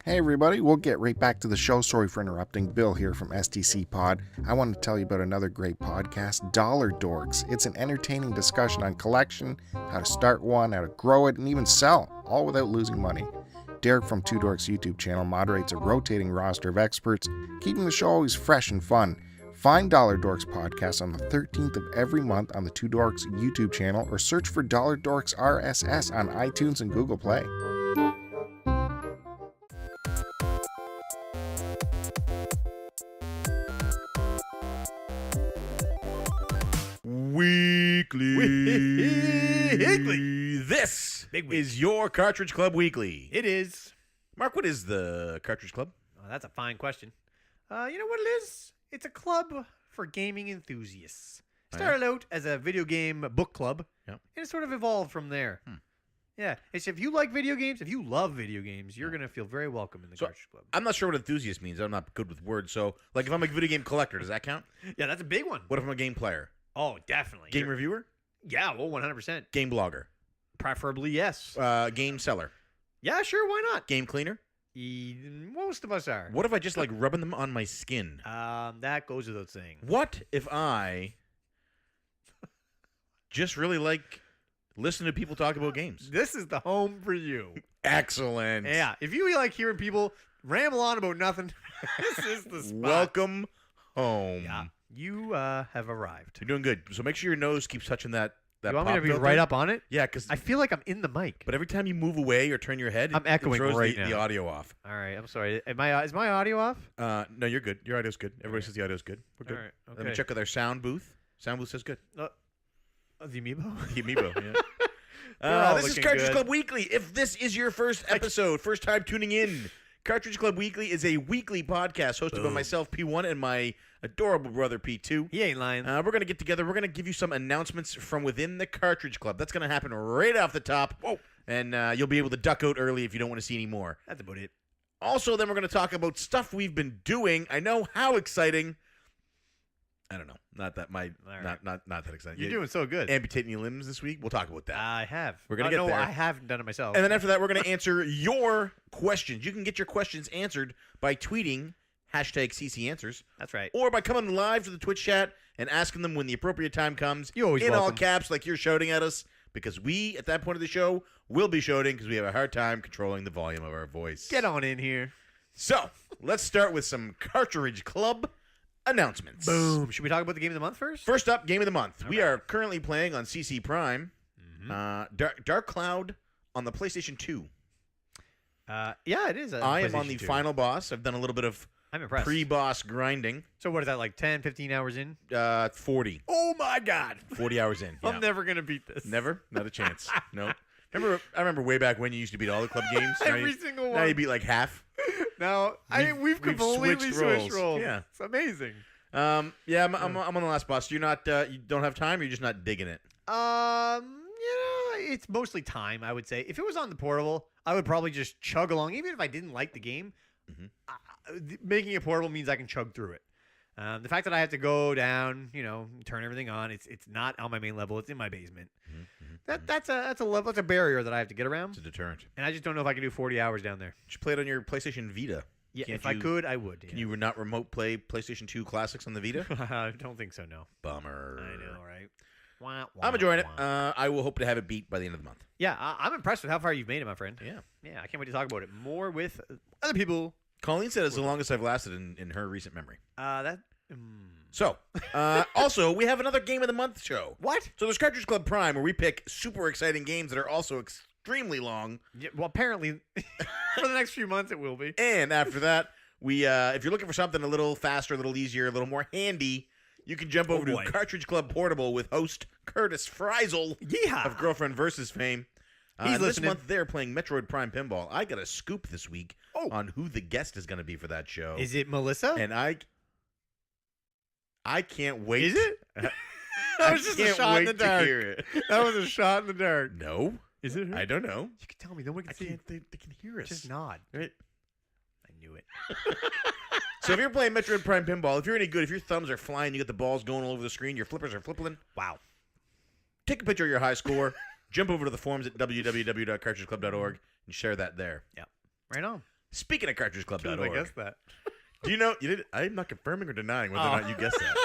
Hey everybody, we'll get right back to the show. Sorry for interrupting. Bill here from STC Pod. I want to tell you about another great podcast, Dollar Dorks. It's an entertaining discussion on collection, how to start one, how to grow it, and even sell, all without losing money. Derek from Two Dorks YouTube channel moderates a rotating roster of experts, keeping the show always fresh and fun. Find Dollar Dorks podcast on the 13th of every month on the Two Dorks YouTube channel, or search for Dollar Dorks RSS on iTunes and Google Play. Weekly. This is your Cartridge Club Weekly. It is. Mark, what is the Cartridge Club? Oh, that's a fine question. You know what it is? It's a club for gaming enthusiasts. Started out as a video game book club, and it sort of evolved from there. Yeah, it's if you like video games, if you love video games, you're going to feel very welcome in the Cartridge Club. I'm not sure what enthusiast means. I'm not good with words. So, like, if I'm a video game collector, does that count? Yeah, that's a big one. What if I'm a game player? Oh, definitely. Game reviewer? Yeah, well, 100%. Game blogger? Preferably, yes. Game seller? Yeah, sure, why not? Game cleaner? Most of us are. What if I just like rubbing them on my skin? That goes without saying. What if I just really like listening to people talk about games? This is the home for you. Excellent. Yeah, if you like hearing people ramble on about nothing, this is the spot. Welcome home. Yeah, you have arrived. You're doing good. So make sure your nose keeps touching that You want me pop to be filter. right up on it? Yeah, because I feel like I'm in the mic. but every time you move away or turn your head, I'm echoing it throws right the now. audio off. All right, I'm sorry. Is my audio off? No, you're good. Your audio's good. Everybody says the audio's good. We're good. All right, okay. Let me check with our sound booth. Sound booth says good. The Amiibo? The Amiibo, yeah. all This is looking Cartridge good. Club Weekly. If this is your first episode, first time tuning in, Cartridge Club Weekly is a weekly podcast hosted by myself, P1, and my adorable brother, P2. He ain't lying. We're going to get together. We're going to give you some announcements from within the Cartridge Club. That's going to happen right off the top. Whoa. And you'll be able to duck out early if you don't want to see any more. That's about it. Also, then we're going to talk about stuff we've been doing. I know how exciting. I don't know. Not that right. not that exciting. You're doing so good. Amputating your limbs this week. We'll talk about that. I have. We're gonna get there. I haven't done it myself. And then after that, we're going to answer your questions. You can get your questions answered by tweeting #CCAnswers. That's right. Or by coming live to the Twitch chat and asking them when the appropriate time comes. You're always in all welcome. caps, like you're shouting at us, because we, at that point of the show, will be shouting because we have a hard time controlling the volume of our voice. Get on in here. So, let's start with some Cartridge Club announcements. Boom. Should we talk about the game of the month first? First up, Game of the Month. We right. are currently playing on CC Prime, Dark Cloud on the PlayStation 2. Yeah, it is. I am on PlayStation the 2. final boss. I've done a little bit of I'm impressed. pre-boss grinding. So what is that, like 10, 15 hours in? 40. Oh, my God. 40 hours in. Yeah. I'm never going to beat this. Never? Not a chance. No. I remember way back when you used to beat all the club games. Every single one. Now you beat like half. Now, we've completely switched roles. Yeah. It's amazing. Yeah, I'm on the last boss. You're not. You don't have time. Or you're just not digging it. It's mostly time, I would say. If it was on the portable, I would probably just chug along. Even if I didn't like the game, making it portable means I can chug through it. The fact that I have to go down, turn everything on, it's not on my main level. It's in my basement. That's a barrier that I have to get around. It's a deterrent. And I just don't know if I can do 40 hours down there. You should play it on your PlayStation Vita. Yeah, Can't if I you- could, I would. Can you not remote play PlayStation 2 classics on the Vita? I don't think so, no. Bummer. I know, right? Wah, I'm wah, enjoying it. wah. I will hope to have it beat by the end of the month. Yeah, I'm impressed with how far you've made it, my friend. Yeah. Yeah, I can't wait to talk about it more with other people. Colleen said it's the longest I've lasted in her recent memory. So, Also, we have another Game of the Month show. what? So there's Cartridge Club Prime, where we pick super exciting games that are also extremely long. Yeah, well, apparently, for the next few months, it will be. And after that, we if you're looking for something a little faster, a little easier, a little more handy, you can jump over boy. to Cartridge Club Portable with host Curtis Friesel Yeah. of Girlfriend Versus fame. He's This listening. month they're playing Metroid Prime Pinball. I got a scoop this week Oh. on who the guest is going to be for that show. Is it Melissa? And I can't wait. Is it? I That was just a can't shot in wait the to dark. hear it. That was a shot in the dark. No, Is it her? I don't know. You can tell me. No one can I see. can't. They can hear us. Just nod. Right. I knew it. So if you're playing Metroid Prime Pinball, if you're any good, if your thumbs are flying, you got the balls going all over the screen, your flippers are flipping, Wow. take a picture of your high score, jump over to the forums at www.cartridgeclub.org, and share that there. Right on. Speaking of CartridgeClub.org. I guessed that. Do you know? You did. I'm not confirming or denying whether or not you guessed that.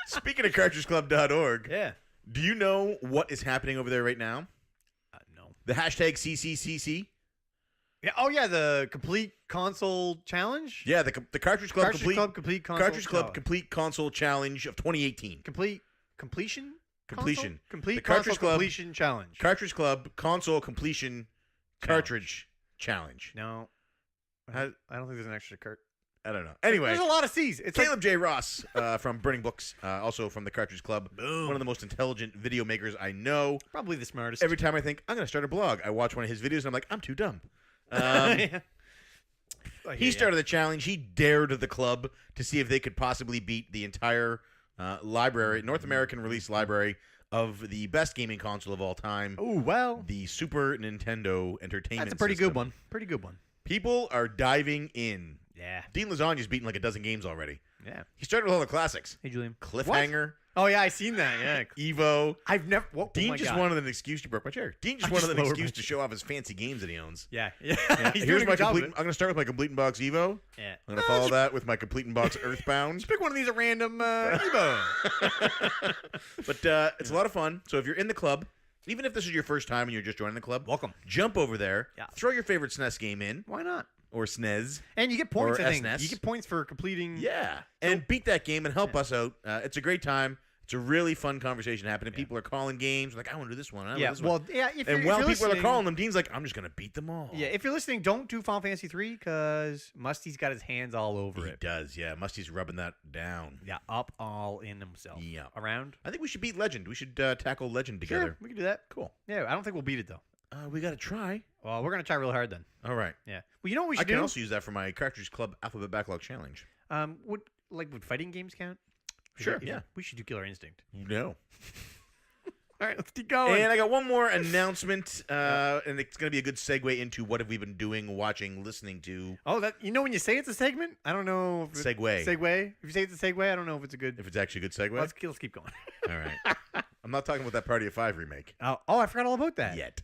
Speaking of CartridgeClub.org. Yeah. Do you know what is happening over there right now? No. The hashtag CCCC. Yeah. Oh yeah, the complete console challenge. Yeah, the Cartridge Club Complete console. Cartridge Club challenge. Complete Console Challenge of 2018. Completion. Completion. Console? Complete The console Cartridge Club- completion challenge. Cartridge Club Console Completion Cartridge Challenge. No. I I don't think there's an extra cart. I don't know. Anyway, There's a lot of C's. It's Caleb J. Ross from Burning Books, also from the Cartridge Club. Boom. One of the most intelligent video makers I know. probably the smartest. Every time I think, I'm going to start a blog, I watch one of his videos and I'm like, I'm too dumb. Yeah. He started the challenge. He dared the club to see if they could possibly beat the entire library, North American release library of the best gaming console of all time, Oh well. the Super Nintendo Entertainment That's a pretty System. good one. Pretty good one. People are diving in. Yeah. Dean Lasagna's beaten like a dozen games already. Yeah. He started with all the classics. Hey Julian. Cliffhanger, Oh yeah, I seen that. Yeah. Evo. I've never. Whoa, Dean oh my just God. wanted an excuse. You broke my chair. Dean just I wanted just an lowered excuse my to show off his fancy games that he owns. Yeah. Yeah. Yeah, He's here's doing a my good job complete. of it. I'm gonna start with my complete in box Evo. Yeah. I'm gonna follow that with my complete in box Earthbound. Just pick one of these at random Evo. But it's a lot of fun. So if you're in the club, even if this is your first time and you're just joining the club, Welcome. jump over there. Yeah. Throw your favorite SNES game in, Why not? or SNES. And you get points. Or I think SNES. you get points for completing. Yeah, and beat that game and help us out. It's a great time. It's a really fun conversation happening. People are calling games like, I want to do this one. I wanna Yeah. do this one. Well, yeah. If And you're, while if you're people are listening- calling them, Dean's like, I'm just gonna beat them all. Yeah. If you're listening, don't do Final Fantasy 3 because Musty's got his hands all over he it. does. Yeah, Musty's rubbing that down. Yeah. Up all in himself. Yeah. Around. I think we should beat Legend. We should tackle Legend together. Sure. We can do that. Cool. Yeah. I don't think we'll beat it though. We got to try. Well, we're gonna try real hard then. All right. Yeah. Well, you know what we I should can do? also use that for my Cartridge Club Alphabet Backlog Challenge. Would fighting games count? Sure, yeah. We should do Killer Instinct. No. All right, let's keep going. And I got one more announcement, and it's going to be a good segue into what have we been doing, watching, listening to. Oh, that when you say it's a segment, I don't know. If Segue. Segue. If you say it's a segue, I don't know if it's a good. If it's actually a good segue. Let's keep going. All right. I'm not talking about that Party of Five remake Oh, I forgot all about that. yet.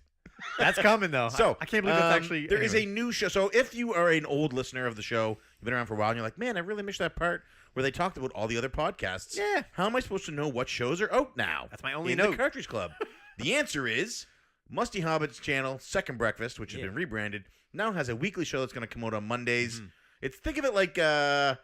That's coming though. So I can't believe that's actually. there is anyway. a new show. So if you are an old listener of the show, you've been around for a while, and you're like, man, I really missed that part where they talked about all the other podcasts. Yeah. How am I supposed to know what shows are out now? That's my only in note. the Cartridge Club. The answer is Musty Hobbit's channel, Second Breakfast, which has been rebranded, now has a weekly show that's going to come out on Mondays. It's think of it like a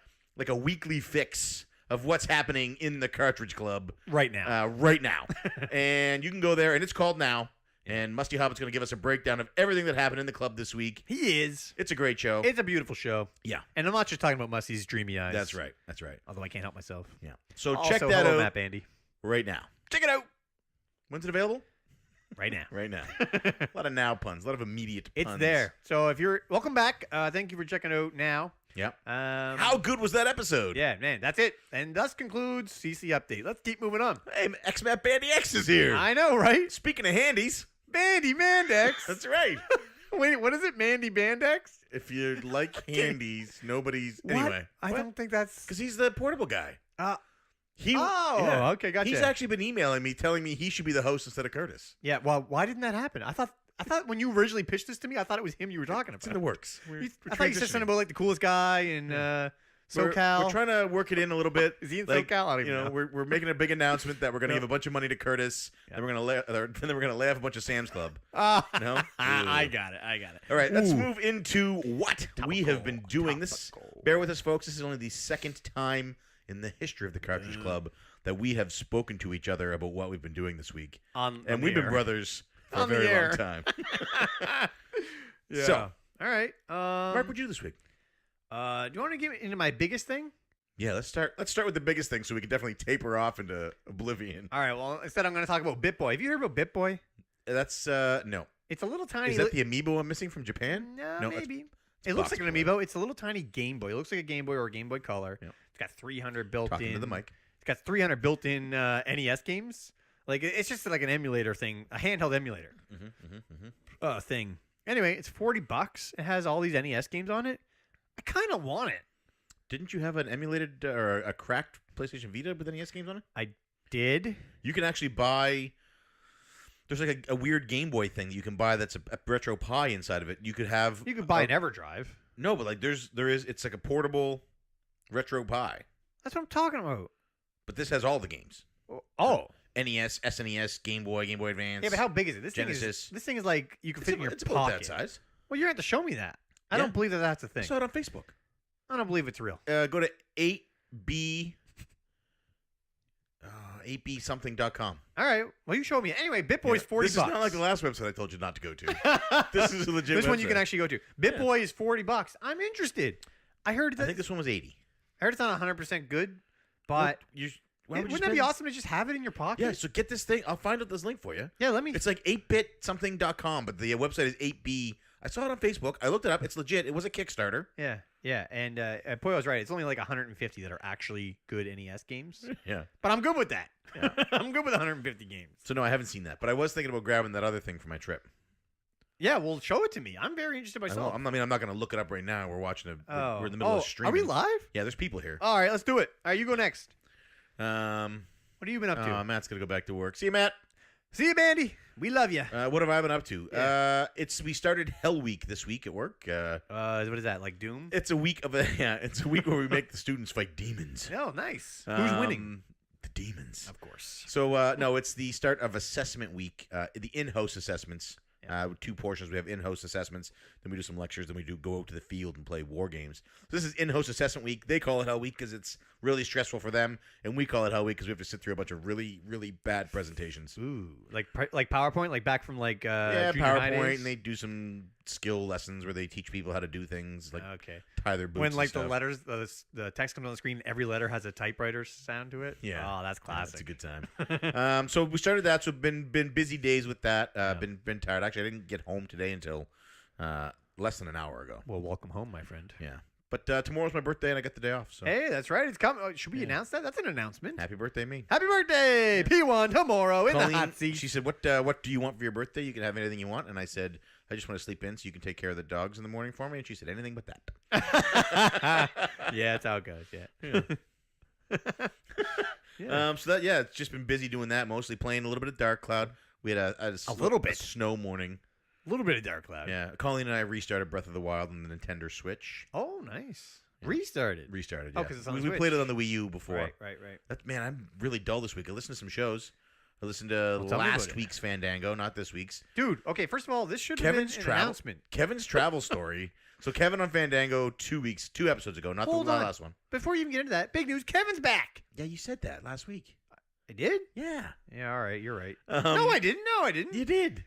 weekly fix of what's happening in the Cartridge Club right now. right now. And you can go there, and it's called Now. And Musty Hobbit's going to give us a breakdown of everything that happened in the club this week. He is. It's a great show. It's a beautiful show. Yeah. And I'm not just talking about Musty's dreamy eyes. That's right. That's right. Although I can't help myself. Yeah. So Also, check that hello, out Matt Bandy. right now. Check it out. When's it available? Right now. Right now. A lot of now puns. A lot of immediate puns. It's there. So if you're welcome back, thank you for checking out now. Yep. How good was that episode? Yeah, man, that's it. And thus concludes CC Update. Let's keep moving on. Hey, X-Matt Bandy X is here. I know, right? Speaking of handies. Bandy Mandex. That's right. Wait, what is it? Mandy Bandex? If you like handies, nobody's... What? Anyway. I don't think that's... Because he's the portable guy. Okay, gotcha. He's actually been emailing me, telling me he should be the host instead of Curtis. Yeah, well, why didn't that happen? I thought when you originally pitched this to me, I thought it was him you were talking It's in about. the works. I thought you said something about like the coolest guy in SoCal. We're trying to work it in a little bit. Is he in Like, SoCal? I don't even know. We're making a big announcement that we're going to give a bunch of money to Curtis. Yeah. Then we're going to lay off a bunch of Sam's Club. No? I got it. All right, let's Ooh. move into what we have been doing. Bear with us, folks. This is only the second time in the history of the Cartridge Club that we have spoken to each other about what we've been doing this week. On We've the been air. brothers for a On the very air. long time. Yeah. So, all right. Mark, what'd you do this week? Do you want to get into my biggest thing? Yeah, let's start with the biggest thing so we can definitely taper off into oblivion. All right. Well, instead, I'm going to talk about BitBoy. Have you heard about BitBoy? That's no. It's a little tiny. Is that the amiibo I'm missing from Japan? No, that's- maybe. It looks Box like an Boy. amiibo. It's a little tiny Game Boy. It looks like a Game Boy or a Game Boy Color. Yep. It's got 300 built Talking in. to the mic. It's got 300 built-in NES games. Like it's just like an emulator thing, a handheld emulator thing. Anyway, it's $40. It has all these NES games on it. I kind of want it. Didn't you have an emulated or a cracked PlayStation Vita with NES games on it? I did. You can actually buy. There's like a weird Game Boy thing that you can buy that's a retro Pi inside of it. You could have. You could buy an EverDrive. No, but like there is. It's like a portable retro Pi, That's what I'm talking about. but this has all the games. Oh. NES, SNES, Game Boy Advance. Yeah, but how big is it? Genesis. This thing is like you can fit in your it's about pocket. that size. Well, you're going to have to show me that. I Yeah. don't believe that that's a thing. I saw it on Facebook. I don't believe it's real. Go to 8B. 8bsomething.com. All right. Well, you showed me. Anyway, BitBoy's $40. This is not like the last website I told you not to go to. This is a legit This one you website. can actually go to. BitBoy is $40. I'm interested. I heard that. I think this one was 80. I heard it's not 100% good, but Wouldn't wouldn't that be awesome to just have it in your pocket? Yeah, so get this thing. I'll find out this link for you. Yeah, let me. It's like 8bitsomething.com, but the website is 8B. I saw it on Facebook. I looked it up. It's legit. It was a Kickstarter. Yeah. And Poyo's right. It's only like 150 that are actually good NES games. Yeah. But I'm good with that. Yeah. I'm good with 150 games. So, no, I haven't seen that. But I was thinking about grabbing that other thing for my trip. Yeah, well, show it to me. I'm very interested I know. myself. I'm not going to look it up right now. We're watching we're in the middle Oh, of streaming. are we live? Yeah, there's people here. All right, let's do it. All right, you go next. What What have you been up to? Matt's going to go back to work. See you, Matt. See you, Bandy. We love you. What have I been up to? Yeah. We started Hell Week this week at work. What is that, like Doom? It's a week it's a week where we make the students fight demons. Oh, nice. Who's winning? The demons. Of course. So no, it's the start of assessment week. The in-house assessments. Two portions. We have in-house assessments. Then we do some lectures. Then we go out to the field and play war games. So this is in-house assessment week. They call it Hell Week because it's really stressful for them, and we call it Hell Week because we have to sit through a bunch of really, really bad presentations. Ooh, like PowerPoint, like back from like Yeah, junior high PowerPoint, days? and they do some skill lessons where they teach people how to do things like Okay. tie their boots. When and like the stuff. letters, the text comes on the screen, every letter has a typewriter sound to it. Yeah. Oh, that's Yeah, classic. it's a good time. So we started that. So been busy days with that. Been tired. Actually, I didn't get home today until less than an hour ago. Well, welcome home, my friend. Yeah. But tomorrow's my birthday and I get the day off. So Hey, that's right. It's coming. Oh, should we announce that? That's an announcement. happy birthday, me. Happy birthday, P1 tomorrow in Colleen, the hot seat. she said, "What do you want for your birthday? You can have anything you want." And I said, "I just want to sleep in so you can take care of the dogs in the morning for me." And she said, "Anything but that." Yeah, that's how it goes. Yeah. Yeah. So it's just been busy doing that. Mostly playing a little bit of Dark Cloud. We had a little bit. snow morning. A little bit of Dark Cloud. Yeah, Colleen and I restarted Breath of the Wild on the Nintendo Switch. Oh, nice. Yeah. Restarted. Restarted. Oh, Yeah. 'cause it's on we the Switch. played it on the Wii U before. Right. Man, I'm really dull this week. I listened to some shows. I listened to Well, tell me about last it. week's Fandango, not this week's. Dude, okay, first of all, this should have been an announcement. Kevin's travel story. So Kevin on Fandango 2 episodes ago, not Hold the on. last one. Before you even get into that, big news, Kevin's back. Yeah, you said that last week. I did? Yeah. Yeah, all right, you're right. No, I didn't. You did.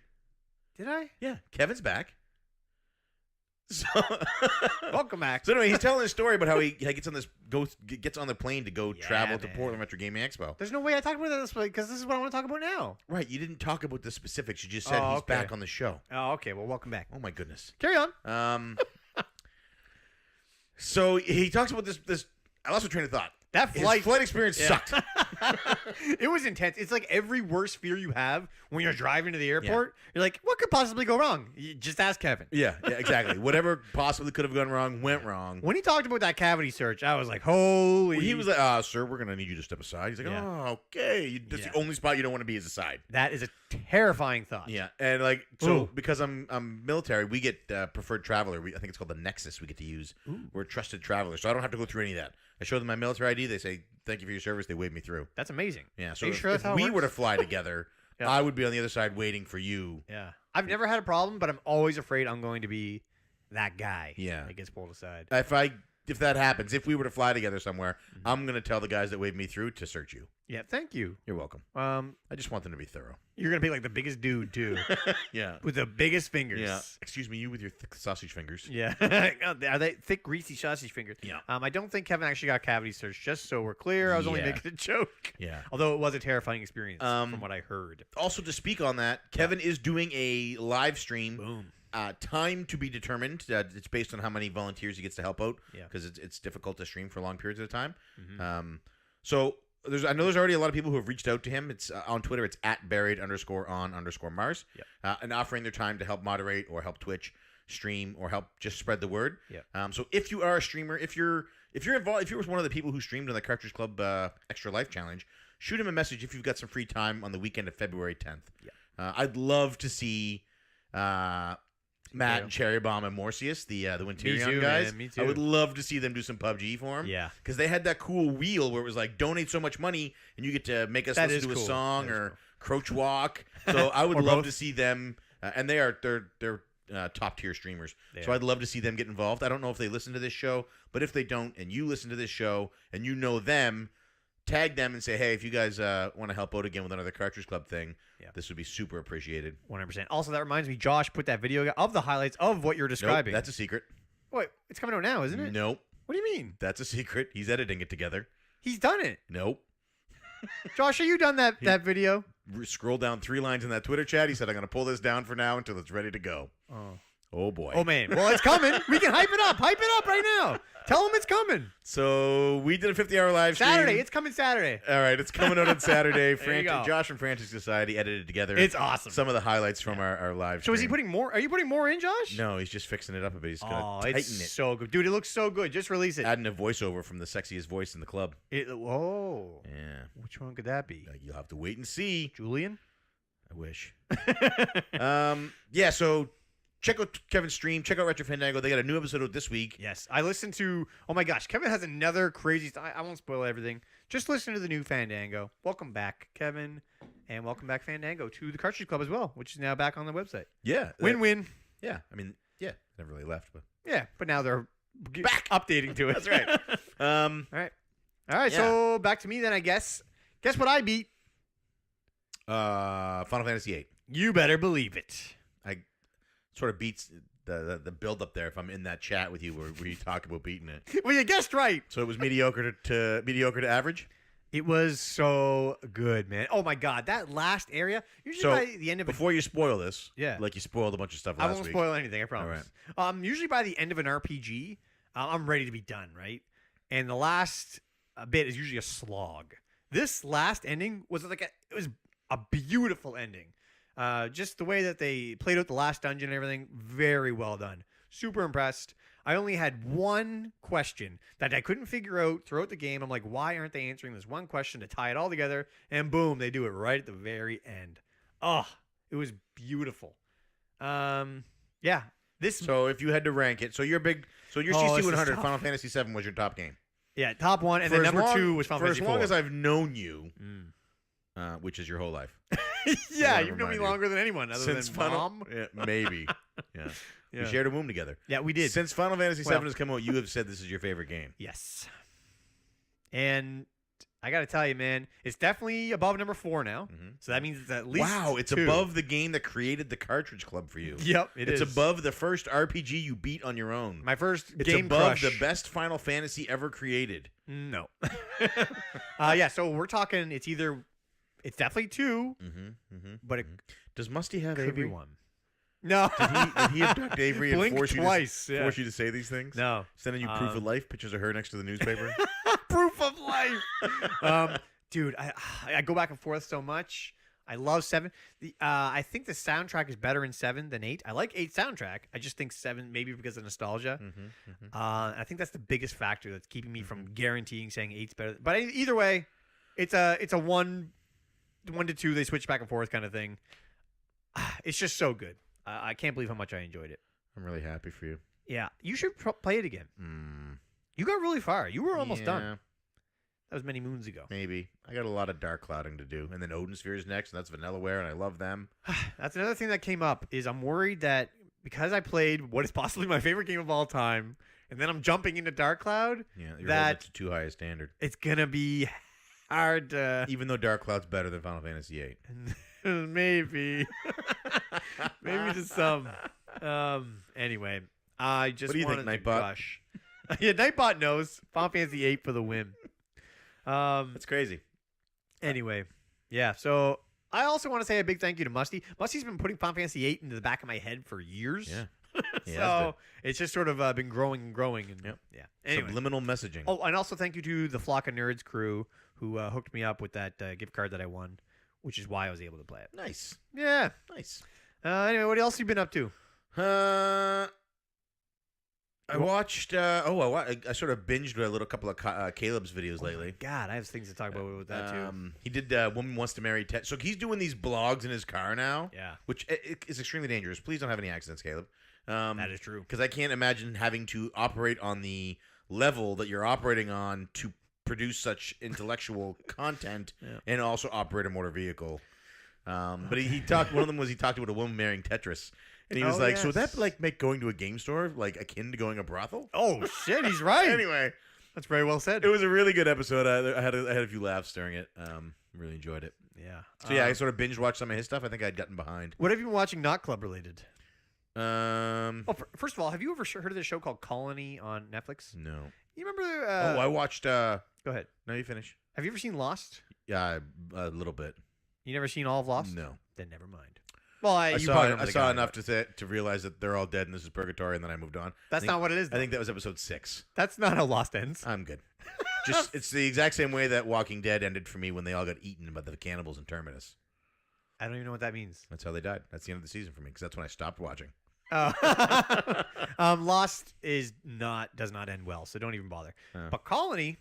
Did I? Yeah, Kevin's back. So, Welcome back. so anyway, he's telling a story about how he gets on gets on the plane to go Yeah, travel to man. Portland Retro Gaming Expo. There's no way I talked about this because this is what I want to talk about now. Right, you didn't talk about the specifics. You just said Oh, he's okay. back on the show. Oh, okay. Well, welcome back. Oh my goodness. Carry on. So he talks about this. I lost my train of thought. That His flight. flight experience sucked. It was intense. It's like every worst fear you have when you're driving to the airport. You're like, what could possibly go wrong? You just ask Kevin. Yeah, exactly. Whatever possibly could have gone wrong went wrong. When he talked about that cavity search, I was like, holy. He was like, "Sir, we're gonna need you to step aside." He's like, Yeah. "Oh, okay." That's Yeah. the only spot you don't want to be is the side. That is a terrifying thought. Yeah, and like so Ooh. because I'm military, we get preferred traveler. I think it's called the Nexus. We get to use. Ooh. We're trusted travelers, so I don't have to go through any of that. I show them my military ID. They say thank you for your service. They wave me through. That's amazing. Yeah. So Are you if, sure that's if how it we were to works? fly together, Yeah. I would be on the other side waiting for you. Yeah. I've never had a problem, but I'm always afraid I'm going to be that guy Yeah. that gets pulled aside. If that happens, if we were to fly together somewhere, I'm gonna tell the guys that wave me through to search you. Yeah, thank you. You're welcome. Um, I just want them to be thorough. you're gonna be like the biggest dude too, Yeah. with the biggest fingers. Yeah. Excuse me, you with your thick sausage fingers. Yeah. Are they thick, greasy sausage fingers? Yeah. I don't think Kevin actually got cavity searched. Just so we're clear, I was only Yeah. making a joke. Yeah. Although it was a terrifying experience Um, from what I heard. Also, to speak on that, Kevin is doing a live stream. Boom. Time to be determined. It's based on how many volunteers he gets to help out. Yeah. Because it's difficult to stream for long periods of time. Mhm. So I know there's already a lot of people who have reached out to him. It's on Twitter. It's @buried_on_Mars. Yep. And offering their time to help moderate or help Twitch stream or help just spread the word. Yep. So if you are a streamer, if you're involved, if you were one of the people who streamed on the Cartridge Club Extra Life Challenge, shoot him a message if you've got some free time on the weekend of February 10th. Yep. I'd love to see. Matt too. and Cherry Bomb and Morpheus, the Me Winterion too, guys. man, me I would too. love to see them do some PUBG for them. Yeah. Because they had that cool wheel where it was like, donate so much money and you get to make us That listen is to a cool. song That is or cool. Crouch Walk. So I would Or love both. to see them, and they're top tier streamers. They So are. I'd love to see them get involved. I don't know if they listen to this show, but if they don't, and you listen to this show and you know them, tag them and say, hey, if you guys want to help out again with another Cartridge Club thing, Yeah. this would be super appreciated. 100%. Also, that reminds me, Josh put that video of the highlights of what you're Nope, describing. that's a secret. Wait, it's coming out now, isn't it? Nope, What do you mean? that's a secret. He's editing it together. He's done it. Nope. Josh, are you done that video? Scroll down 3 lines in that Twitter chat. He said, I'm going to pull this down for now until it's ready to go. Oh. Oh, boy. Oh, man. Well, it's coming. We can hype it up. Hype it up right now. Tell them it's coming. So we did a 50-hour live stream. Saturday. It's coming Saturday. All right, it's coming out on Saturday. There you go. Josh from Frantic Society edited together. It's awesome. Some of the highlights from our live So stream. is he putting more? Are you putting more in, Josh? No, he's just fixing it up a bit. He's going to Oh, tighten it's it. so good. Dude, it looks so good. Just release it. Adding a voiceover from the sexiest voice in the club. Whoa. Yeah. Which one could that be? You'll have to wait and see. Julian? I wish. Yeah, so check out Kevin's stream. Check out Retro Fandango. They got a new episode out this week. Yes. I listened to, oh my gosh, Kevin has another crazy, I won't spoil everything. Just listen to the new Fandango. Welcome back, Kevin. And welcome back, Fandango, to the Cartridge Club as well, which is now back on the website. Yeah. Win-win. Yeah. I mean, yeah. Never really left, but. Yeah, but now they're back updating to it. That's right. All right, Yeah. so back to me then, I guess. Guess what I beat? Final Fantasy VIII. You better believe it. I sort of beats the build up there if I'm in that chat with you where you talk about beating it. Well, you guessed right. So it was mediocre to average. It was so good, man. Oh my god, that last area. Usually So by the end of it, before you spoil this, Yeah. like you spoiled a bunch of stuff I last won't week. spoil anything. I promise. Usually by the end of an RPG, I'm ready to be done, right? And the last bit is usually a slog. This last ending was like it was a beautiful ending. Just the way that they played out the last dungeon and everything, very well done. Super impressed. I only had one question that I couldn't figure out throughout the game. I'm like, why aren't they answering this one question to tie it all together? And boom, they do it right at the very end. Oh, it was beautiful. Yeah. So if you had to rank it, so your Oh, CC this is 100 tough. Final Fantasy VII was your top game. Yeah, top one, and For then as number long- 2 was Final for Fantasy as long 4. as I've known you, which is your whole life. Yeah, Never you've known me mind you. longer than anyone other Since than Final, Mom. Yeah, maybe. Yeah. Yeah. We shared a womb together. Yeah, we did. Since Final Fantasy VII Well- has come out, you have said this is your favorite game. Yes. And I got to tell you, man, it's definitely above number 4 now. So that means it's at least Wow, it's 2. above the game that created the Cartridge Club for you. Yep, It's above the first RPG you beat on your own. my first It's game above crush. the best Final Fantasy ever created. No. Yeah, so we're talking, it's definitely 2, but it Does Musty have could Avery? be 1. No. Did he abduct Avery and Blink force you, twice, to, yeah. force you to say these things? No. Sending you proof of life, pictures of her next to the newspaper? Proof of life. Dude, I go back and forth so much. I love 7. I think the soundtrack is better in 7 than 8. I like 8 soundtrack. I just think 7 maybe because of nostalgia. I think that's the biggest factor that's keeping me from guaranteeing saying 8's better. But either way, it's a 1 to 2. They switch back and forth kind of thing. It's just so good. I can't believe how much I enjoyed it. I'm really happy for you. Yeah, you should play it again. You got really far. You were almost done. Yeah, That was many moons ago. maybe. I got a lot of dark clouding to do. And then Odin Sphere is next, and that's Vanillaware, and I love them. That's another thing that came up is I'm worried that because I played what is possibly my favorite game of all time, and then I'm jumping into Dark Cloud, Yeah, you're That- holding it to too high a standard. it's gonna be hard to Even though Dark Cloud's better than Final Fantasy VIII. maybe maybe to some. Anyway, I just What do you think, wanted to Nightbot? gush. Yeah, Nightbot knows Final Fantasy VIII for the win. That's crazy. Anyway, yeah. So I also want to say a big thank you to Musty. Musty's been putting Final Fantasy VIII into the back of my head for years. Yeah. So it's just sort of been growing and growing. And Yep. yeah. Anyway. Subliminal messaging. Oh, and also thank you to the Flock of Nerds crew who hooked me up with that gift card that I won, which is why I was able to play it. Nice. Yeah. Nice. Anyway, what else have you been up to? I watched. I sort of binged a little couple of Caleb's videos lately. God, I have things to talk about with that too. He did Woman Wants to Marry Ted. So he's doing these blogs in his car now. Yeah. Which is extremely dangerous. Please don't have any accidents, Caleb. That is true. Because I can't imagine having to operate on the level that you're operating on to produce such intellectual content and also operate a motor vehicle. But he talked. One of them was he talked about a woman marrying Tetris, and he was like, "So would that like make going to a game store like akin to going to a brothel?" Oh shit, he's right. Anyway, that's very well said. it was a really good episode. I had a few laughs during it. Really enjoyed it. Yeah. So I sort of binge watched some of his stuff. I think I'd gotten behind. What have you been watching? Not club related. Oh, First of all, have you ever heard of this show called Colony on Netflix? no. You remember? I watched. Go ahead. No, you finish. Have you ever seen Lost? Yeah, a little bit. You never seen all of Lost? No. Then never mind. Well, I you saw, probably I remember the saw guy, enough but to realize that they're all dead and this is purgatory, and then I moved on. That's not what it is. I think that was episode 6. That's not how Lost ends. I'm good. Just it's the exact same way that Walking Dead ended for me when they all got eaten by the cannibals in Terminus. I don't even know what that means. That's how they died. That's the end of the season for me because that's when I stopped watching. Lost does not end well, so don't even bother. But Colony,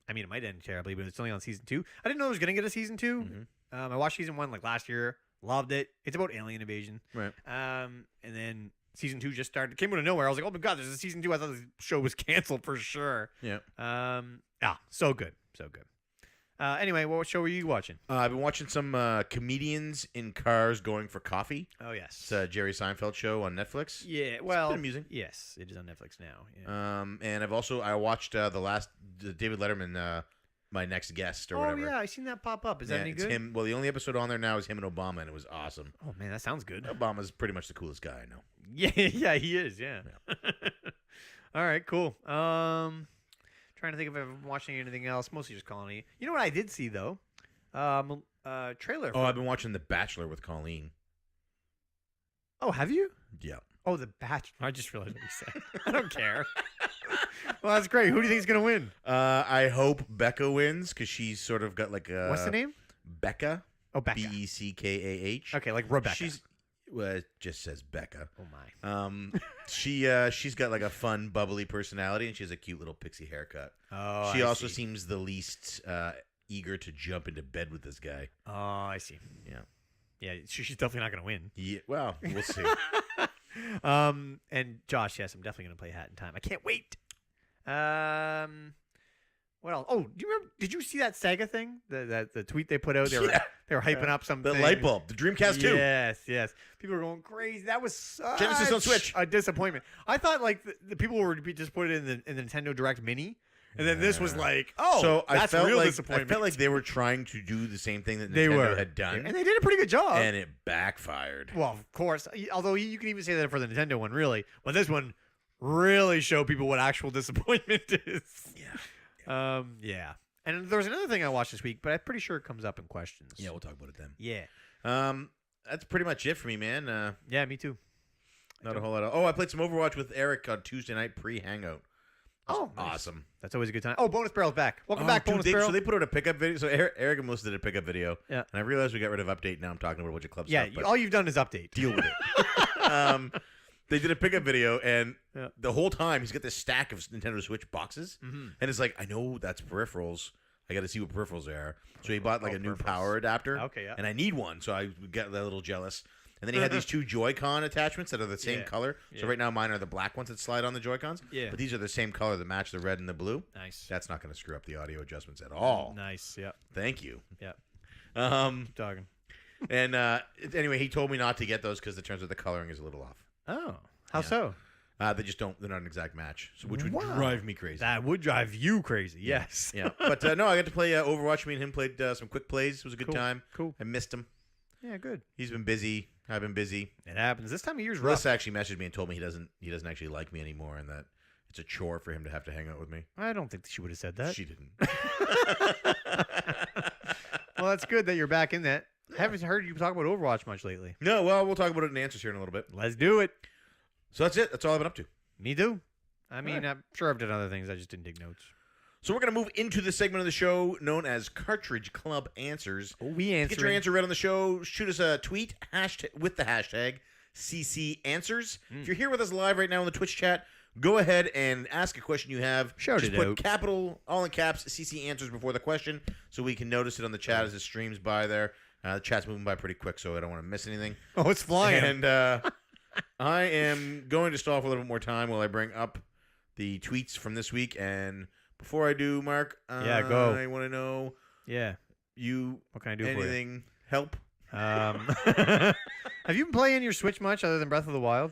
I mean, it might end terribly, but it's only on season 2. I didn't know it was gonna get a season 2. Mm-hmm. I watched season 1 like last year, loved it. It's about alien invasion, Right. And then season 2 just started. It came out of nowhere. I was like, oh my god, there's a season 2. I thought the show was canceled for sure. Yeah. So good, so good. Anyway, what show were you watching? I've been watching some comedians in cars going for coffee. Oh yes, It's a Jerry Seinfeld show on Netflix. yeah. It's Well, been amusing. yes, it is on Netflix now. Yeah. And I watched the David Letterman, My Next Guest or Oh whatever. yeah, I seen that pop up. Is that any it's good? him. Well, the only episode on there now is him and Obama, and it was awesome. Oh man, that sounds good. Obama's pretty much the coolest guy I know. Yeah, yeah, he is. Yeah. All right, cool. Trying to think if I'm watching anything else. Mostly just Colony. You know what I did see though? Trailer. Oh, I've been watching The Bachelor with Colleen. Oh, have you? Yeah. Oh, The Bachelor. I just realized what you said. I don't care. Well, that's great. Who do you think is gonna win? I hope Becca wins because she's sort of got like a. What's the name? Becca. Oh, Becca. Beckah. Okay, like Rebecca. It just says Becca. Oh my. She's got like a fun, bubbly personality, and she has a cute little pixie haircut. Oh, she I also see. seems the least eager to jump into bed with this guy. Oh, I see. Yeah. Yeah, she's definitely not gonna win. Yeah. Well, we'll see. And Josh, yes, I'm definitely gonna play Hat in Time. I can't wait. What else? Oh, do you remember? Did you see that Sega thing? The tweet they put out. They were hyping up something. The light bulb, the Dreamcast 2. Yes. People were going crazy. That was such Genesis on Switch. a disappointment. I thought like the people were just put it in the Nintendo Direct Mini, and then this was like, oh, So that's I felt real like disappointment. I felt like they were trying to do the same thing that they Nintendo had done, and they did a pretty good job. and it backfired. Well, of course. Although you can even say that for the Nintendo one, really. But this one really showed people what actual disappointment is. Yeah. Yeah. And there was another thing I watched this week, but I'm pretty sure it comes up in questions. Yeah, we'll talk about it then. Yeah. That's pretty much it for me, man. Yeah, me too. Not a whole lot of. Oh, I played some Overwatch with Eric on Tuesday night pre-hangout. Oh, nice. Awesome. That's always a good time. Oh, Bonus Barrel's back. Welcome back, Bonus Barrel. So they put out a pickup video. So Eric and Melissa did a pickup video. Yeah. And I realized we got rid of update. Now I'm talking about a bunch of club Yeah, stuff. But all you've done is update. deal with it. They did a pickup video, and Yeah. the whole time he's got this stack of Nintendo Switch boxes, and it's like, I know that's peripherals. I got to see what peripherals they are. So he bought like a new peripherals. power adapter. Okay, yeah. And I need one, so I got a little jealous. And then he had these 2 Joy-Con attachments that are the same Yeah. color. So Yeah. right now mine are the black ones that slide on the Joy-Cons. Yeah. But these are the same color that match the red and the blue. Nice. That's not going to screw up the audio adjustments at all. Nice. Yeah. Thank you. Yeah. Um, Keep talking. and anyway, he told me not to get those because it turns out the coloring is a little off. Oh, how Yeah. so? They just don't. They're not an exact match, so which would Wow. drive me crazy. That would drive you crazy. Yes. Yeah, but no, I got to play Overwatch. Me and him played some quick plays. It was a good Cool. time. Cool. I missed him. Yeah, good. He's been busy. I've been busy. It happens. This time of year's rough. Russ actually messaged me and told me he doesn't actually like me anymore, and that it's a chore for him to have to hang out with me. I don't think she would have said that. She didn't. Well, that's good that you're back in that. I haven't heard you talk about Overwatch much lately. No, well, we'll talk about it in answers here in a little bit. Let's do it. So that's it. That's all I've been up to. Me too. I mean, Right. I'm sure I've done other things. I just didn't take notes. So we're going to move into the segment of the show known as Cartridge Club Answers. Oh, we To answer. get your answer read on the show, shoot us a tweet with the hashtag CCAnswers. If you're here with us live right now in the Twitch chat, go ahead and ask a question you have. Shout Just it put out. capital, all in caps, CCAnswers before the question so we can notice it on the chat as it streams by there. The chat's moving by pretty quick, so I don't want to miss anything. Oh, it's flying. And I am going to stall for a little bit more time while I bring up the tweets from this week. And before I do, Mark, go. I want to know Yeah. What can I do for you? anything help? Have you been playing your Switch much other than Breath of the Wild?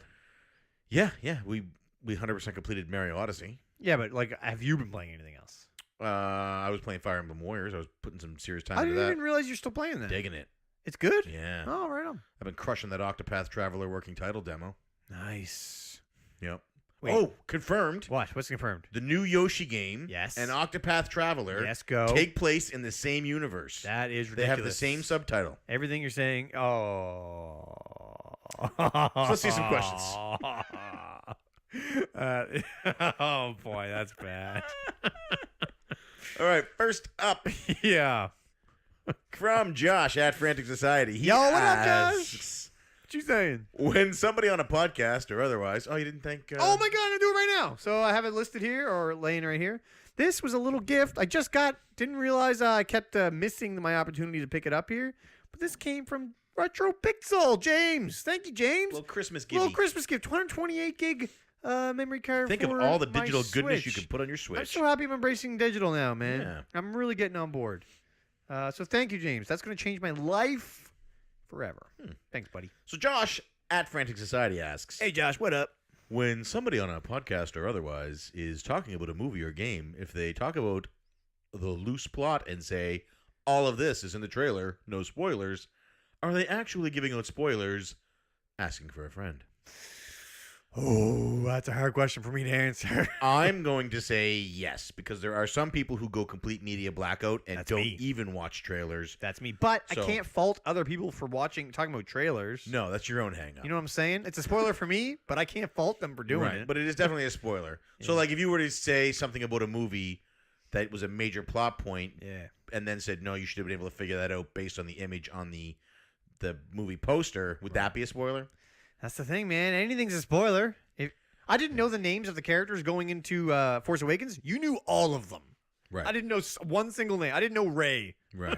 Yeah. We 100% completed Mario Odyssey. Yeah, but like, have you been playing anything else? I was playing Fire Emblem Warriors. I was putting some serious time I into didn't that. even realize you're still playing that. Digging it. It's good? Yeah. Oh, right on. I've been crushing that Octopath Traveler working title demo. Nice. Yep. Wait. Oh, confirmed. What? What's confirmed? The new Yoshi game Yes. and Octopath Traveler Yes, go. take place in the same universe. That is ridiculous. They have the same subtitle. Everything you're saying. Oh. So let's see some questions. Oh, boy. That's bad. All right, first up Yeah. from Josh at Frantic Society. He Yo, what up, asks, What you saying? when somebody on a podcast or otherwise, oh, you didn't think? Oh my God, I'm gonna do it right now. So I have it listed here or laying right here. This was a little gift I just got. Didn't realize I kept missing my opportunity to pick it up here. But this came from Retro Pixel, James. Thank you, James. Little Christmas Little gift. Christmas gift, 228 gig memory card. Think of for all the my digital goodness you Switch. can put on your Switch. I'm so happy I'm embracing digital now, man. Yeah. I'm really getting on board. So thank you, James. That's going to change my life forever. Thanks, buddy. So Josh at Frantic Society asks, Hey, Josh, what up? when somebody on a podcast or otherwise is talking about a movie or game, if they talk about the loose plot and say, all of this is in the trailer, no spoilers, are they actually giving out spoilers, asking for a friend? Oh, that's a hard question for me to answer. I'm going to say yes, because there are some people who go complete media blackout and That's don't me. even watch trailers. That's me. But So- I can't fault other people for talking about trailers. No, that's your own hang up. You know what I'm saying? It's a spoiler for me, but I can't fault them for doing Right, it. but it is definitely a spoiler. So, Yeah. like, if you were to say something about a movie that was a major plot point, Yeah. and then said, no, you should have been able to figure that out based on the image on the movie poster, would that be a spoiler? That's the thing, man. Anything's a spoiler. If I didn't know the names of the characters going into Force Awakens, you knew all of them. Right. I didn't know one single name. I didn't know Rey. Right.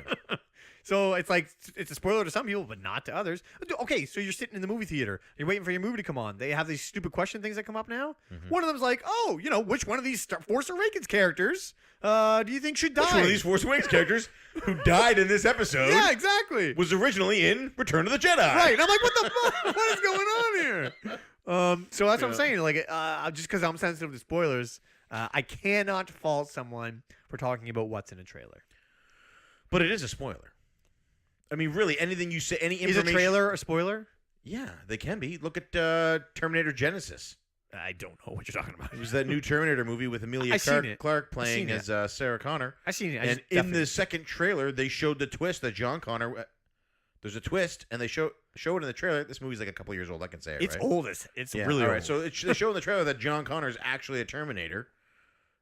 So it's like, it's a spoiler to some people, but not to others. Okay, so you're sitting in the movie theater. You're waiting for your movie to come on. They have these stupid question things that come up now. Mhm. One of them's like, oh, which one of these Force Awakens characters do you think should die? Which one of these Force Awakens characters who died in this episode Yeah, exactly. was originally in Return of the Jedi? Right. And I'm like, what the fuck? What is going on here? So that's what I'm Yeah. saying. Like, just because I'm sensitive to spoilers, I cannot fault someone for talking about what's in a trailer. But it is a spoiler. I mean, really, anything you say, any Is information. a trailer a spoiler? Yeah, they can be. Look at Terminator Genesis. I don't know what you're talking about. It was that new Terminator movie with Emilia I seen it. Clarke I playing seen it. as Sarah Connor. I seen it. And in the second trailer, they showed the twist that John Connor. There's a twist, and they show it in the trailer. This movie's like a couple years old. I can say it. it's right? old. It's Yeah, really all old. right. So they show in the trailer that John Connor is actually a Terminator,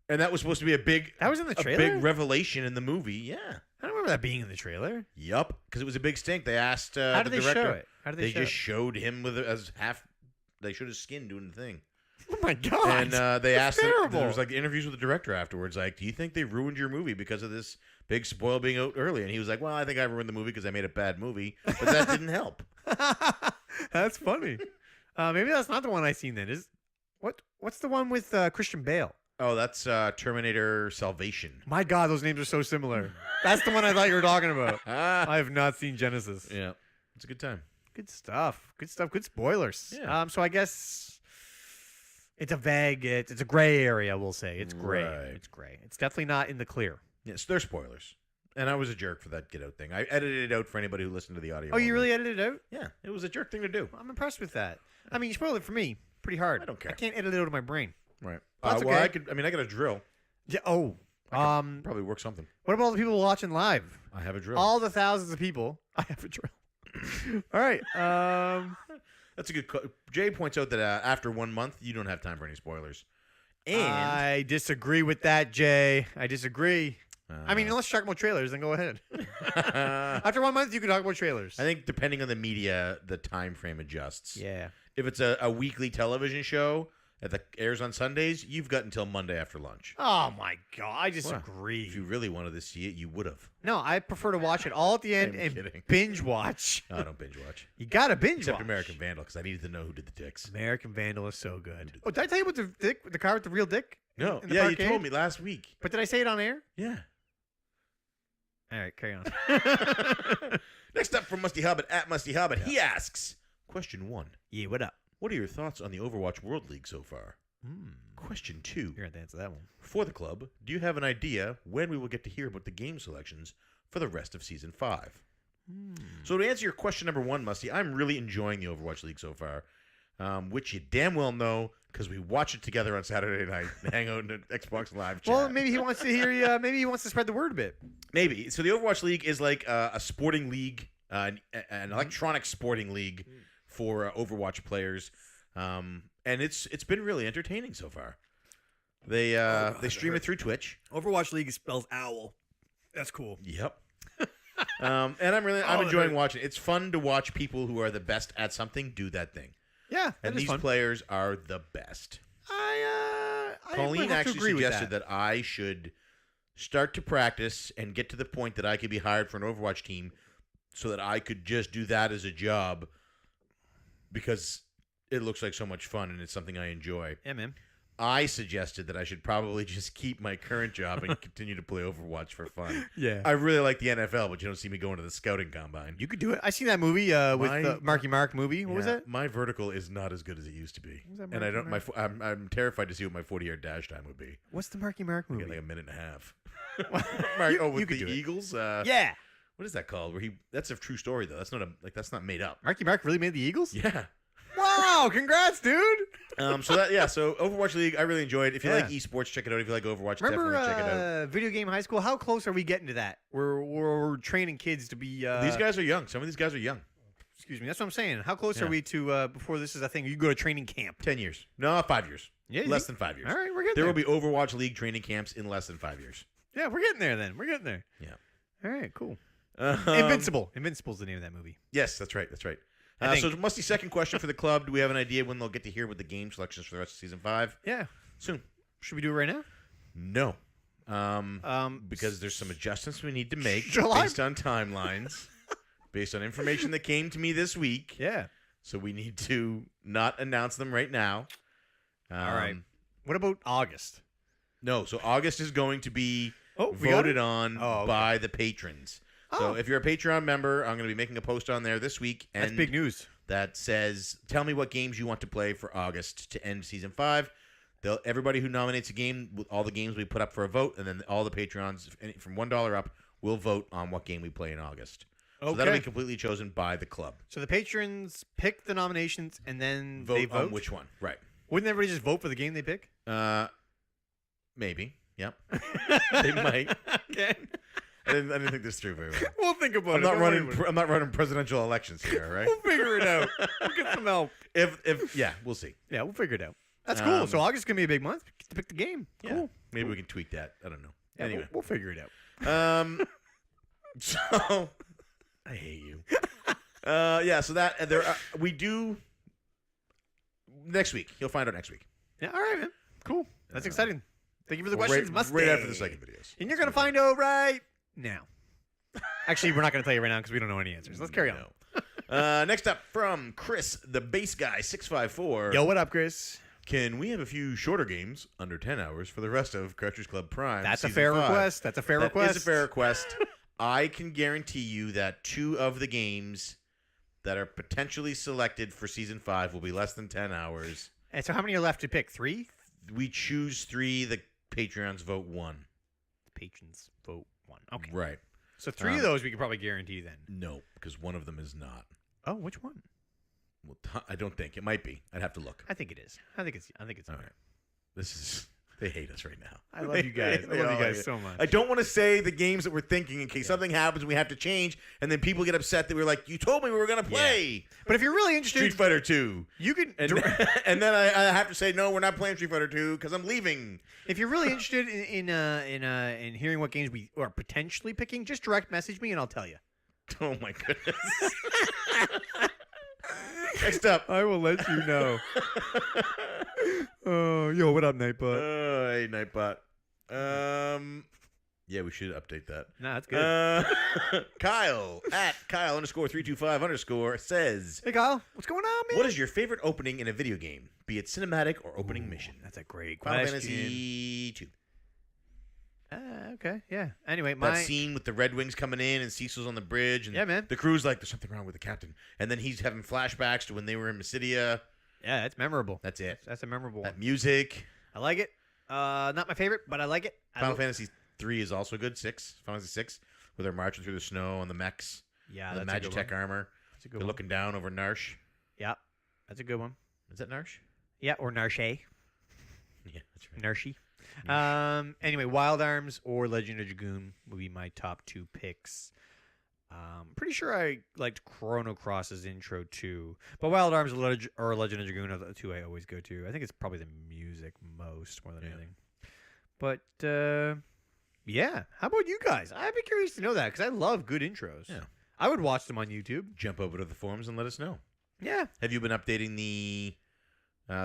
and that was supposed to be a big. That was in the a trailer? big revelation in the movie. Yeah. I don't remember that being in the trailer. Yup. Because it was a big stink. They asked How the did they director. show it? How did they show just it? showed him with as half. They showed his skin doing the thing. Oh my god! And they asked. terrible. There was like interviews with the director afterwards. Like, do you think they ruined your movie because of this big spoil being out early? And he was like, "Well, I think I ruined the movie because I made a bad movie, but that didn't help." That's funny. Maybe that's not the one I seen. Then what's the one with Christian Bale? Oh, that's Terminator Salvation. My God, those names are so similar. That's the one I thought you were talking about. Ah. I have not seen Genesis. Yeah, it's a good time. Good stuff. Good stuff. Good spoilers. Yeah. So I guess it's a vague. It's a gray area. We'll say it's gray. Right. It's gray. It's definitely not in the clear. Yes, they're spoilers. And I was a jerk for that get out thing. I edited it out for anybody who listened to the audio. Oh, you only. really edited it out? Yeah, it was a jerk thing to do. I'm impressed with that. I mean, you spoiled it for me pretty hard. I don't care. I can't edit it out of my brain. Right. That's well, okay. I could. I mean, I got a drill. Yeah. Oh. Probably work something. What about all the people watching live? I have a drill. All the thousands of people. I have a drill. All right. That's a good. Jay points out that after 1 month, you don't have time for any spoilers. And I disagree with that, Jay. I disagree. I mean, unless you're talking about trailers, then go ahead. After 1 month, you can talk about trailers. I think depending on the media, the time frame adjusts. Yeah. If it's a weekly television show that airs on Sundays, you've got until Monday after lunch. Oh my god, I disagree. If you really wanted to see it, you would have. No, I prefer to watch it all at the end I'm and kidding. binge watch. No, I don't binge watch. You gotta binge Except watch. American Vandal, because I needed to know who did the dicks. American Vandal is so good. Oh, did I tell you about the car with the real dick? No, in the yeah, you parkade? told me last week. But did I say it on air? Yeah. All right, carry on. Next up from Musty Hobbit at Musty Hobbit, he asks, question 1. Yeah, what up? What are your thoughts on the Overwatch World League so far? Question 2. You're going to answer that one. For the club, do you have an idea when we will get to hear about the game selections for the rest of Season 5? So to answer your question number 1, Musty, I'm really enjoying the Overwatch League so far, which you damn well know because we watch it together on Saturday night and hang out in the Xbox Live chat. Well, maybe he wants to hear you. Maybe he wants to spread the word a bit. Maybe. So the Overwatch League is like a sporting league, an electronic sporting league for Overwatch players, and it's been really entertaining so far. They stream it through Twitch. Overwatch League spells owl. That's cool. Yep. And I'm enjoying watching. It's fun to watch people who are the best at something do that thing. Yeah, And these fun. players are the best. I Colleen would have to actually agree with suggested that I should start to practice and get to the point that I could be hired for an Overwatch team so that I could just do that as a job because it looks like so much fun and it's something I enjoy. Yeah, man. I suggested that I should probably just keep my current job and continue to play Overwatch for fun. Yeah. I really like the NFL, but you don't see me going to the scouting combine. You could do it. I seen that movie with the Marky Mark movie. What was Yeah, that? My vertical is not as good as it used to be, was that, and I Marky don't. I'm terrified to see what my 40-yard dash time would be. What's the Marky Mark I movie? get like a minute and a half. You with could the do it. Eagles. Yeah. What is that called? That's a true story though. That's not made up. Marky Mark really made the Eagles? Yeah. Wow, congrats, dude. So Overwatch League, I really enjoyed. If you Yeah. like esports, check it out. If you like Overwatch, Remember definitely check it out. Video Game High School? How close are we getting to that? We're training kids to be These guys are young. Some of these guys are young. Excuse me. That's what I'm saying. How close Yeah. are we to before this is a thing? You go to training camp. 10 years. No, 5 years. Yeah, Less than 5 years. All right, we're getting There there. will be Overwatch League training camps in less than 5 years. Yeah, we're getting there then. We're getting there. Yeah. All right, cool. Um, Invincible. Invincible's the name of that movie. Yes, that's right. That's right. I So think- Musty's second question for the club. Do we have an idea when they'll get to hear what the game selections for the rest of Season 5? Yeah. Soon. Should we do it right now? No. Because there's some adjustments we need to make July? based on timelines, based on information that came to me this week. Yeah. So we need to not announce them right now. All right. What about August? No. So August is going to be we got voted it? on Oh, okay. by the patrons. So Oh. if you're a Patreon member, I'm going to be making a post on there this week. And That's big news. that says, tell me what games you want to play for August to end Season 5. Everybody who nominates a game, all the games we put up for a vote, and then all the Patreons from $1 up will vote on what game we play in August. So that'll be completely chosen by the club. So the patrons pick the nominations and then Vote they vote on which one. Right. Wouldn't everybody just vote for the game they pick? Maybe. Yep. They might. Okay. I didn't think this through very well. We'll think about I'm it. not Don't running. worry about I'm not running presidential elections here, all right? it. We'll figure it out. We'll get some help. Yeah, we'll see. Yeah, we'll figure it out. That's cool. So August is gonna be a big month. Get to pick the game. Yeah. Cool. Maybe we can tweak that. I don't know. Yeah, Anyway. we'll figure it out. So I hate you. Yeah. So that we do next week. You'll find out next week. Yeah. All right, man. Cool. That's exciting. Thank you for the Right- questions. Must right after the second videos. And you're gonna find out right now. Actually, we're not gonna tell you right now because we don't know any answers. Let's carry on. Next up from Chris, the base guy 654. Yo, what up, Chris? Can we have a few shorter games under 10 hours for the rest of Cartridge Club Prime? That's a Season fair 5? request. That's a fair That request. is a fair request. I can guarantee you that 2 of the games that are potentially selected for Season 5 will be less than 10 hours. And so, how many are left to pick? 3. We choose 3. The Patreons vote 1. Patrons vote 1. Okay. Right. So 3 of those we can probably guarantee then. No, because one of them is not. Oh, which one? Well, I don't think. It might be. I'd have to look. I think it is. I think it's. All right. This is... They hate us right now. I love you guys. I love you guys so much. I don't want to say the games that we're thinking in case something happens and we have to change, and then people get upset that we're like, you told me we were going to play But if you're really interested, Street Fighter 2. you can. And, and then I have to say, no, we're not playing Street Fighter 2 because I'm leaving. If you're really interested in hearing what games we are potentially picking, just direct message me and I'll tell you. Oh, my goodness. Next up. I will let you know. Oh, yo, what up, Nightbot? Hey, Nightbot. Yeah, we should update that. Nah, that's good. Kyle at Kyle_325_ says, Hey, Kyle, what's going on, man? what is your favorite opening in a video game, be it cinematic or opening mission? That's a great Final question. Fantasy 2. Okay, yeah. Anyway, That scene with the Red Wings coming in and Cecil's on the bridge, and Yeah, man. the crew's like, there's something wrong with the captain, and then he's having flashbacks to when they were in Mysidia. Yeah, that's memorable. That's it. That's a memorable one. That music. I like it. Not my favorite, but I like it. Final Fantasy 3 is also good. Final Fantasy 6, where they're marching through the snow on the mechs, Yeah, the that's a good Magitech one. armor. That's a good They're one. looking down over Narsh. Yeah, that's a good one. Is that Narsh? Yeah, or Narshe. Yeah, that's right. Narshi. Anyway, Wild Arms or Legend of Dragoon would be my top 2 picks. Pretty sure I liked Chrono Cross's intro too, but Wild Arms or Legend of Dragoon are the 2 I always go to. I think it's probably the music most more than anything. But yeah, how about you guys? I'd be curious to know that because I love good intros. Yeah. I would watch them on YouTube. Jump over to the forums and let us know. Yeah, Have you been updating the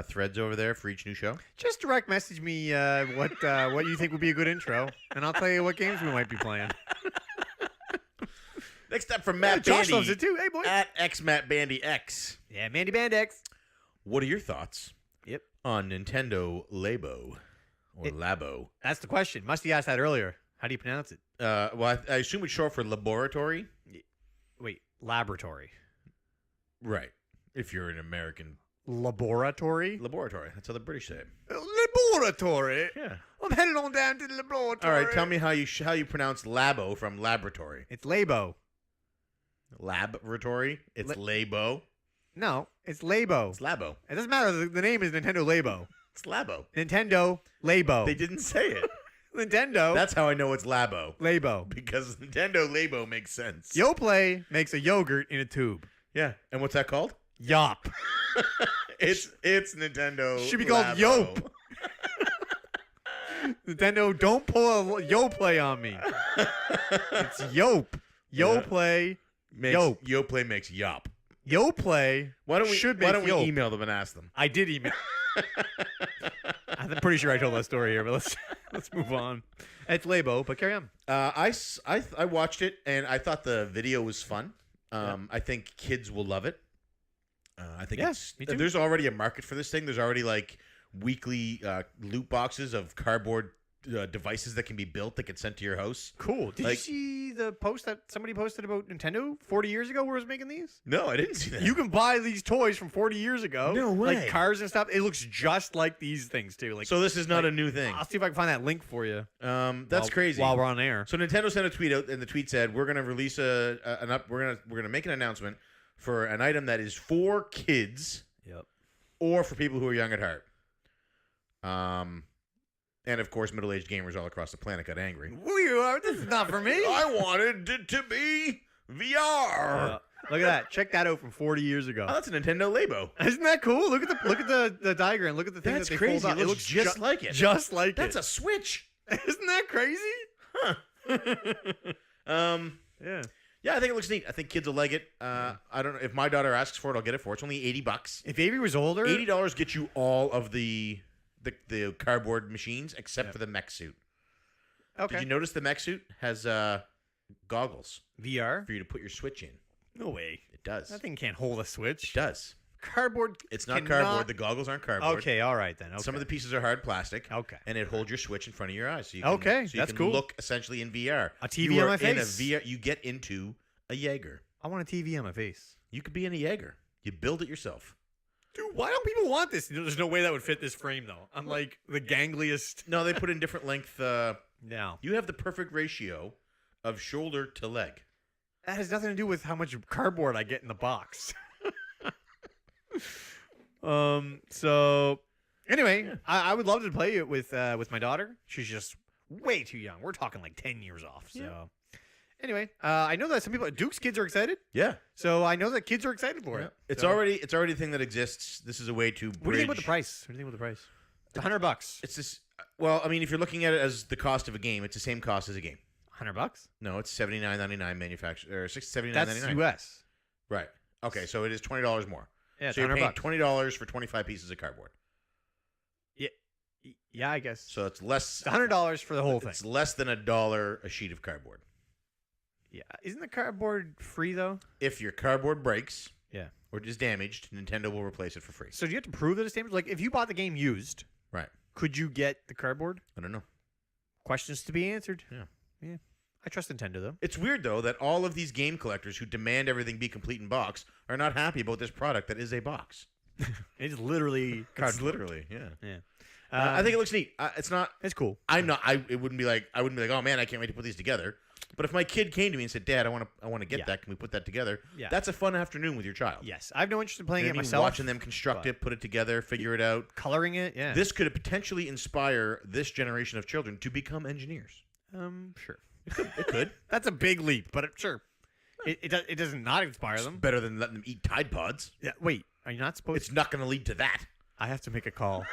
threads over there for each new show? just direct message me what you think would be a good intro, and I'll tell you what games we might be playing. Next up from Matt Josh Bandy loves it too. Hey, boy. at XMattBandyX. Yeah, Mandy Bandex. What are your thoughts Yep. on Nintendo Labo or Labo? That's the question. Musty asked that earlier. How do you pronounce it? Well, I assume it's short for laboratory. Wait, laboratory. Right. If you're an American Laboratory? laboratory. That's how the British say it. Laboratory? Yeah. I'm heading on down to the laboratory. All right, tell me how you pronounce Labo from laboratory. It's Labo. Laboratory. It's Labo. No, it's Labo. It's Labo. It doesn't matter. The name is Nintendo Labo. It's Labo. Nintendo Labo. They didn't say it. Nintendo That's how I know it's Labo. Labo. Because Nintendo Labo makes sense. YoPlay makes a yogurt in a tube. Yeah. And what's that called? Yop. It's Nintendo. Should be called Labo. Yope. Nintendo, don't pull a YoPlay on me. It's Yope. YoPlay. Yope. YoPlay makes Yop. YoPlay Why don't should we make Yope. email them and ask them? I did email. I'm pretty sure I told that story here, but let's move on. It's Labo, but carry on. I watched it and I thought the video was fun. I think kids will love it. I think me too. there's already a market for this thing. There's already like weekly loot boxes of cardboard devices that can be built that get sent to your house. Cool. Did you Like- see the post that somebody posted about Nintendo 40 years ago where it was making these? No, I didn't see that. You can buy these toys from 40 years ago. No way. Like cars and stuff. It looks just like these things too. Like, So this is not a new thing. I'll see if I can find that link for you. That's crazy. While we're on air. So Nintendo sent a tweet out, and the tweet said, "We're going to release we're going to make an announcement for an item that is for kids, Yep. or for people who are young at heart." And of course, middle-aged gamers all across the planet got angry. This is not for me. I wanted it to be VR. Yeah. Look at that. Check that out from 40 years ago. Oh, that's a Nintendo Labo. Isn't that cool? Look at the diagram. Look at the thing That's that they crazy. fold out. It looks just like it. Just like That's it. a Switch. Isn't that crazy? Yeah. Yeah, I think it looks neat. I think kids will like it. I don't know if my daughter asks for it, I'll get it for her. It's only $80. If Avery was older, $80 gets you all of the cardboard machines except for the mech suit. okay. Did you notice the mech suit has goggles VR? for you to put your Switch in? No way. It does. That thing can't hold a Switch. It does. Cardboard. It's not cannot- cardboard. The goggles aren't cardboard. Okay, all right then. Okay. Some of the pieces are hard plastic. Okay. And it holds your Switch in front of your eyes. So you can, Okay, so you that's can cool. look essentially in VR. A TV You on are my in a face. VR, you get into a Jaeger. I want a TV on my face. You could be in a Jaeger. You build it yourself. Dude, why don't people want this? There's no way that would fit this frame though. I'm like the gangliest. No, they put in different length. No. You have the perfect ratio of shoulder to leg. That has nothing to do with how much cardboard I get in the box. So anyway, I would love to play it with my daughter. She's just way too young. We're talking like 10 years off. So anyway, I know that some people Duke's kids are excited. Yeah. So I know that kids are excited for it. It's So- already a thing that exists. This is a way to bridge. What do you think about the price? What do you think about the price? It's $100. It's this. Well, I mean, if you're looking at it as the cost of a game, it's the same cost as a game. $100? No, it's $79.99 manufactured or $79.99. That's US. Right. Okay, so it is $20 more. Yeah, so you're paying $100. $20 for 25 pieces of cardboard. Yeah, I guess. So it's less. It's $100 for the whole thing. It's less than $1 a sheet of cardboard. Yeah. Isn't the cardboard free, though? If your cardboard breaks Yeah. or is damaged, Nintendo will replace it for free. So do you have to prove that it's damaged? Like, if you bought the game used, Right. could you get the cardboard? I don't know. Questions to be answered. Yeah. I trust Nintendo, though. It's weird, though, that all of these game collectors who demand everything be complete in box are not happy about this product that is a box. It's literally It's cardboard. literally, yeah. Yeah. I think it looks neat. It's not. It's cool. I'm not. I wouldn't be like. Oh man, I can't wait to put these together. But if my kid came to me and said, "Dad, I want to get Yeah. that. Can we put that together?" Yeah. That's a fun afternoon with your child. Yes. I have no interest in playing You know it what I mean? myself. Watching them construct but- it, put it together, figure it out. Coloring it, yeah. This could potentially inspire this generation of children to become engineers. Sure. It could. That's a big leap, but sure. It does not inspire It's them. better than letting them eat Tide Pods. Yeah. Wait, are you not supposed It's not going to lead to that. I have to make a call.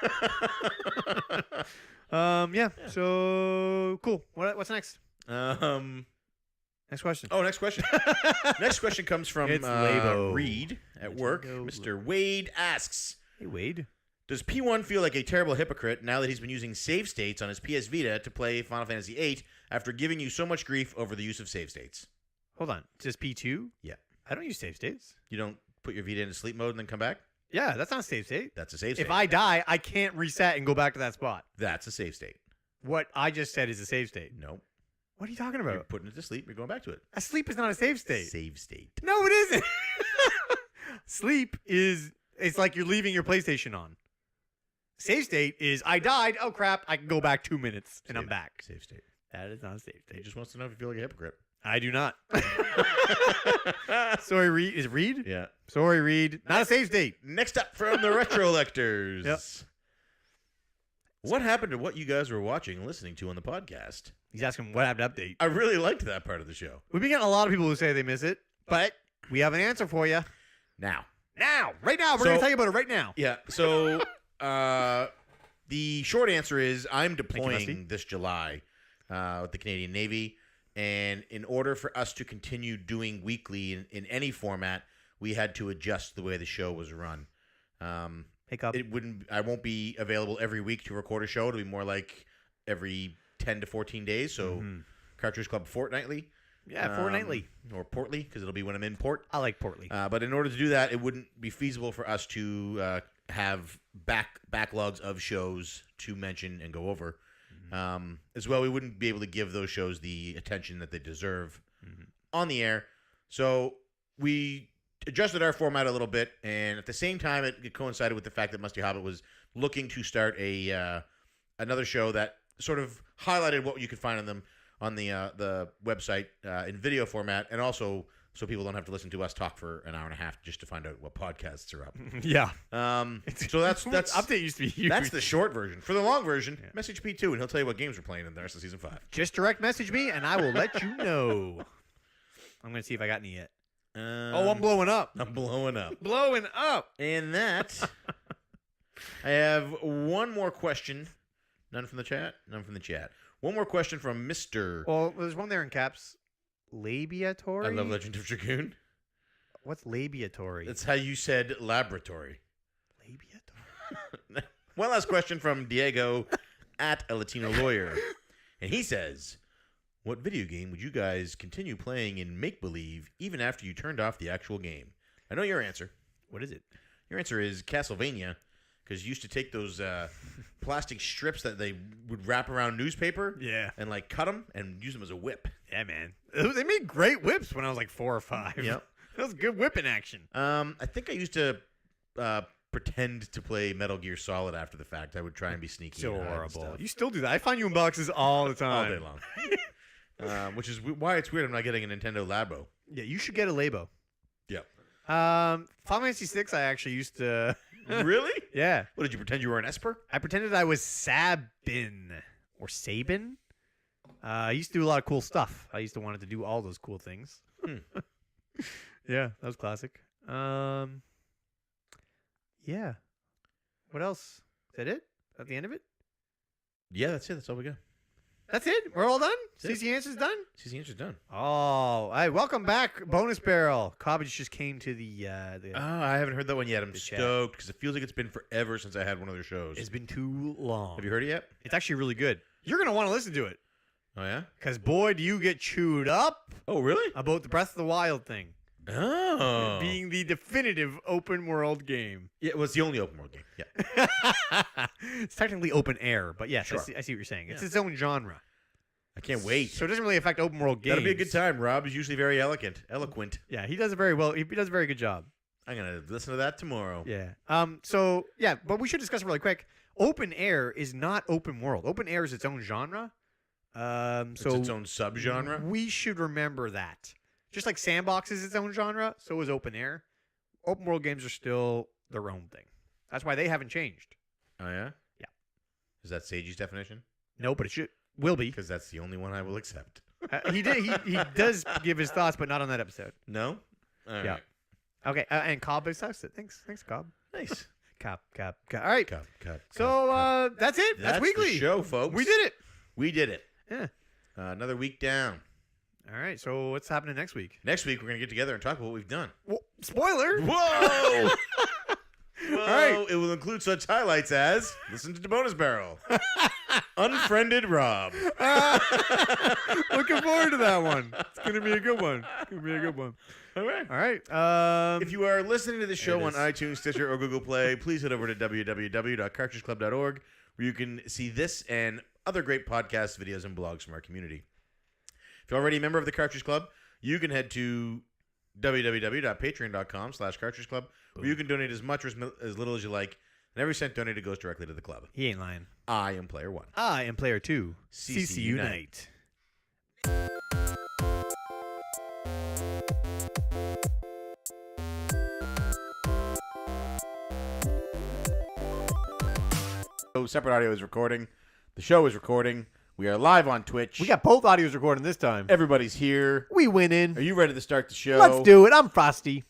Yeah. So cool. What's next? Next question. Oh, next question. Next question comes from It's Labo. Reed at work. Nintendo Mr. Wade asks, Hey Wade. does P1 feel like a terrible hypocrite now that he's been using save states on his PS Vita to play Final Fantasy VIII after giving you so much grief over the use of save states? Hold on. Just P2? Yeah. I don't use save states. You don't put your Vita into sleep mode and then come back? Yeah, that's not a save state. That's a save state. If I die, I can't reset and go back to that spot. That's a save state. What I just said is a save state. No. What are you talking You're about? putting it to sleep. You're going back to it. A sleep is not a save state. Save state. No, it isn't. Sleep is, it's like you're leaving your PlayStation on. Save state is, I died. Oh, crap. I can go back 2 minutes and I'm Save- back. Save state. That is not a save He state. just wants to know if you feel like a hypocrite. I do not. Sorry, Reed. Is it Reed? Yeah. Sorry, Reed. Not a save state. Next up from the Retro Electors. Yep. What happened to what you guys were watching and listening to on the podcast? He's asking what happened to update. I really liked that part of the show. We've been getting a lot of people who say they miss it, but we have an answer for you. Now. Right now. We're going to tell you about it right now. Yeah. So the short answer is I'm you, Musty. deploying this July with the Canadian Navy. And in order for us to continue doing weekly in any format, we had to adjust the way the show was run. Pick up. I won't be available every week to record a show. It'll be more like every 10 to 14 days. So Cartridge Club fortnightly. Yeah, fortnightly. Or portly, because it'll be when I'm in port. I like Portly. But in order to do that, it wouldn't be feasible for us to have backlogs of shows to mention and go over. As well, we wouldn't be able to give those shows the attention that they deserve on the air. So we adjusted our format a little bit, and at the same time, it coincided with the fact that Musty Hobbit was looking to start another show that sort of highlighted what you could find on them on the website in video format, and also so people don't have to listen to us talk for an hour and a half just to find out what podcasts are up. Yeah. So that's update used to be huge. that's the short version. For the long version, message P2 and he'll tell you what games we're playing in the rest of season 5. Just direct message me and I will let you know. I'm going to see if I got any yet. I'm blowing up. I'm blowing up. Blowing up. And that, I have one more question. None from the chat. None from the chat. One more question from Mr. Well, there's one there in caps. Labiatory? I love Legend of Dragoon. What's labiatory? That's how you said laboratory. Labiatory. One last question from Diego at a Latino lawyer. And he says, what video game would you guys continue playing in make-believe even after you turned off the actual game? I know your answer. What is it? Your answer is Castlevania, because you used to take those plastic strips that they would wrap around newspaper Yeah. and like cut them and use them as a whip. Yeah, man. They made great whips when I was like 4 or 5. Yep. That was good whipping action. I think I used to pretend to play Metal Gear Solid after the fact. I would try and be sneaky. So and hide and horrible. stuff. You still do that. I find you in boxes all the All time. day long. Which is why it's weird I'm not getting a Nintendo Labo. Yeah, you should get a Labo. Yep. Final Fantasy 6 I actually used to... Really? Yeah. What, did you pretend you were an Esper? I pretended I was Sabin. Or Sabin. I used to do a lot of cool stuff. I used to wanted to do all those cool things. Yeah, that was classic. Yeah. What else? Is that it? At the end of it? Yeah, that's it. That's all we got. That's it. We're all done. That's it. CCAnswers done. CCAnswers done. Oh, hey, welcome back, Bonus Barrel. Cobbage just came to the Oh, I haven't heard that one yet. I'm The chat. stoked because it feels like it's been forever since I had one of their shows. It's been too long. Have you heard it yet? It's actually really good. You're gonna want to listen to it Oh yeah. because boy, do you get chewed up Oh really? about the Breath of the Wild thing Oh. being the definitive open world game. Yeah, well, it's the only open world game. Yeah. It's technically open air, but yes, Sure. I see what you're saying. It's Yeah. its own genre. I can't wait. So it doesn't really affect open world games. That'll be a good time. Rob is usually very eloquent. Yeah, he does it very well. He does a very good job. I'm gonna listen to that tomorrow. Yeah. So yeah, but we should discuss it really quick. Open air is not open world. Open air is its own genre. It's So its own subgenre. we should remember that. Just like sandbox is its own genre, so is open air. Open world games are still their own thing. That's why they haven't changed. Oh yeah. Yeah. Is that Sagey's definition? No, but it will be. Because that's the only one I will accept. He does give his thoughts, but not on that episode. No. All right. Yeah. Okay, and Cobb accepts it. Thanks, Cobb. Nice. Cobb. All right. Cut. So that's it. That's weekly. The show, folks. We did it. We did it. Yeah. Another week down. All right. So what's happening next week? Next week we're gonna get together and talk about what we've done. Well, spoiler. Whoa! Whoa! right. It will include such highlights as listen to the bonus barrel, unfriended Rob. Looking forward to that one. It's gonna be a good one. All right. All right. If you are listening to the show There on it iTunes, Stitcher, or Google Play, please head over to www.cartridgeclub.org where you can see this and other great podcasts, videos, and blogs from our community. If you're already a member of the Cartridge Club, you can head to www.patreon.com/Cartridge Club where you can donate as much or as little as you like, and every cent donated goes directly to the club. He ain't lying. I am Player One. I am Player 2. CC Unite. So separate audio is recording. The show is recording. We are live on Twitch. We got both audios recording this time. Everybody's here. We winning. Are you ready to start the show? Let's do it. I'm Frosty.